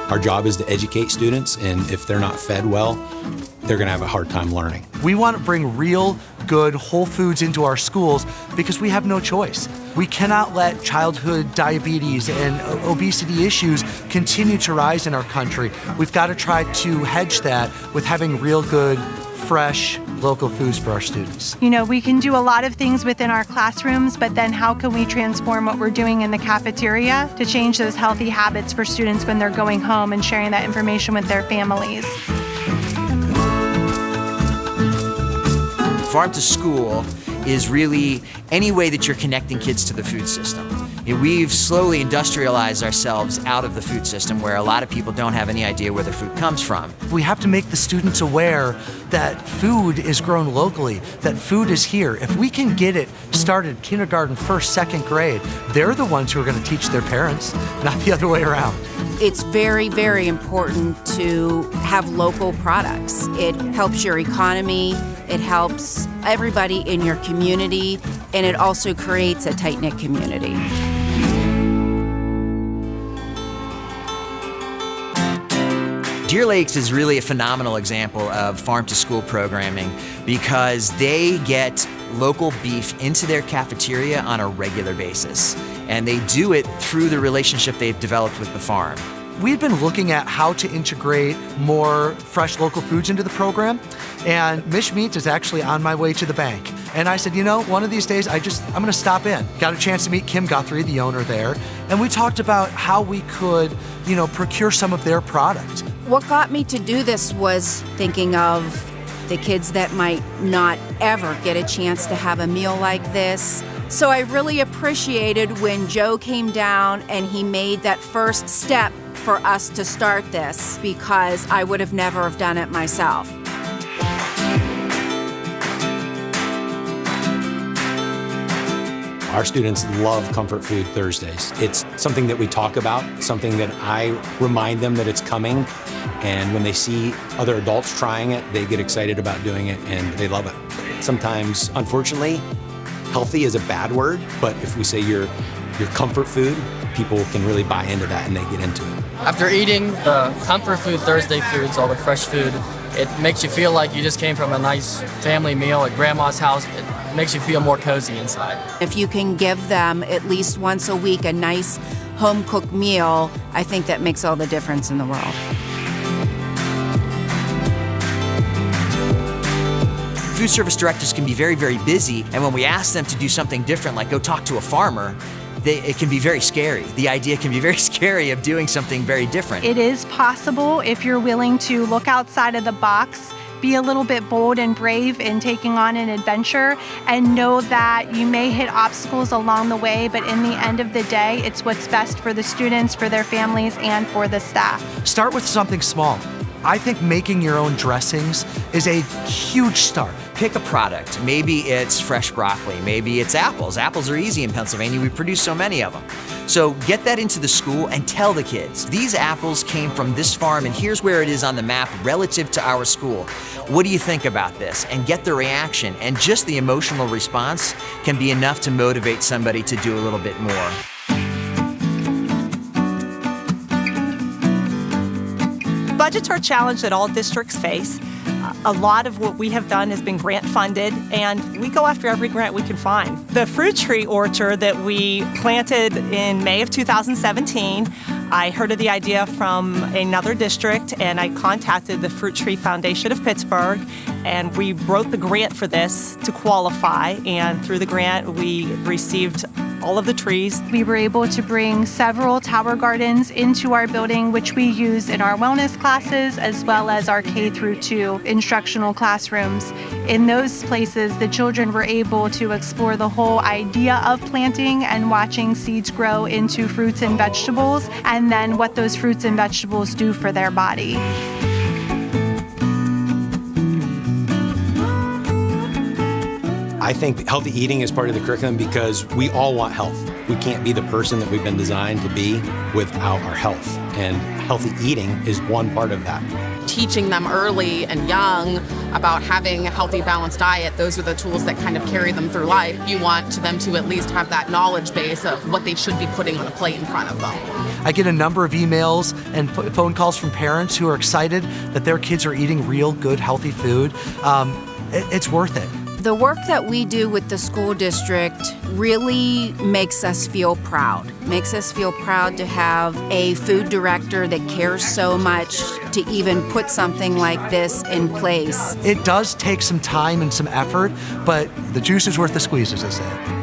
Our job is to educate students, and if they're not fed well, they're gonna have a hard time learning. We want to bring real, good, whole foods into our schools because we have no choice. We cannot let childhood diabetes and obesity issues continue to rise in our country. We've got to try to hedge that with having real good, fresh, local foods for our students. You know, we can do a lot of things within our classrooms, but then how can we transform what we're doing in the cafeteria to change those healthy habits for students when they're going home and sharing that information with their families? Farm to School is really any way that you're connecting kids to the food system. We've slowly industrialized ourselves out of the food system where a lot of people don't have any idea where their food comes from. We have to make the students aware that food is grown locally, that food is here. If we can get it started kindergarten, first, second grade, they're the ones who are going to teach their parents, not the other way around. It's very, very important to have local products. It helps your economy, it helps everybody in your community, and it also creates a tight-knit community. Deer Lakes is really a phenomenal example of farm-to-school programming because they get local beef into their cafeteria on a regular basis. And they do it through the relationship they've developed with the farm. We've been looking at how to integrate more fresh local foods into the program, and Mish Meats is actually on my way to the bank. And I said, you know, one of these days I'm gonna stop in. Got a chance to meet Kim Guthrie, the owner there, and we talked about how we could, procure some of their product. What got me to do this was thinking of the kids that might not ever get a chance to have a meal like this. So I really appreciated when Joe came down and he made that first step for us to start this, because I would have never have done it myself. Our students love Comfort Food Thursdays. It's something that we talk about, something that I remind them that it's coming, and when they see other adults trying it, they get excited about doing it and they love it. Sometimes, unfortunately, healthy is a bad word, but if we say your comfort food, people can really buy into that and they get into it. After eating the Comfort Food Thursday foods, all the fresh food, it makes you feel like you just came from a nice family meal at grandma's house. It makes you feel more cozy inside. If you can give them at least once a week a nice home-cooked meal, I think that makes all the difference in the world. Food service directors can be very, very busy, and when we ask them to do something different, like go talk to a farmer, it can be very scary. The idea can be very scary of doing something very different. It is possible if you're willing to look outside of the box, be a little bit bold and brave in taking on an adventure, and know that you may hit obstacles along the way, but in the end of the day, it's what's best for the students, for their families, and for the staff. Start with something small. I think making your own dressings is a huge start. Pick a product. Maybe it's fresh broccoli. Maybe it's apples. Apples are easy in Pennsylvania. We produce so many of them. So get that into the school and tell the kids, these apples came from this farm and here's where it is on the map relative to our school. What do you think about this? And get the reaction. And just the emotional response can be enough to motivate somebody to do a little bit more. Budgets are a challenge that all districts face. A lot of what we have done has been grant funded, and we go after every grant we can find. The fruit tree orchard that we planted in May of 2017, I heard of the idea from another district, and I contacted the Fruit Tree Foundation of Pittsburgh, and we wrote the grant for this to qualify, and through the grant we received all of the trees. We were able to bring several tower gardens into our building, which we use in our wellness classes as well as our K-2 instructional classrooms. In those places, the children were able to explore the whole idea of planting and watching seeds grow into fruits and vegetables, and then what those fruits and vegetables do for their body. I think healthy eating is part of the curriculum because we all want health. We can't be the person that we've been designed to be without our health. And healthy eating is one part of that. Teaching them early and young about having a healthy, balanced diet, those are the tools that kind of carry them through life. You want them to at least have that knowledge base of what they should be putting on a plate in front of them. I get a number of emails and phone calls from parents who are excited that their kids are eating real good, healthy food. It's worth it. The work that we do with the school district really makes us feel proud. Makes us feel proud to have a food director that cares so much to even put something like this in place. It does take some time and some effort, but the juice is worth the squeeze, as I say.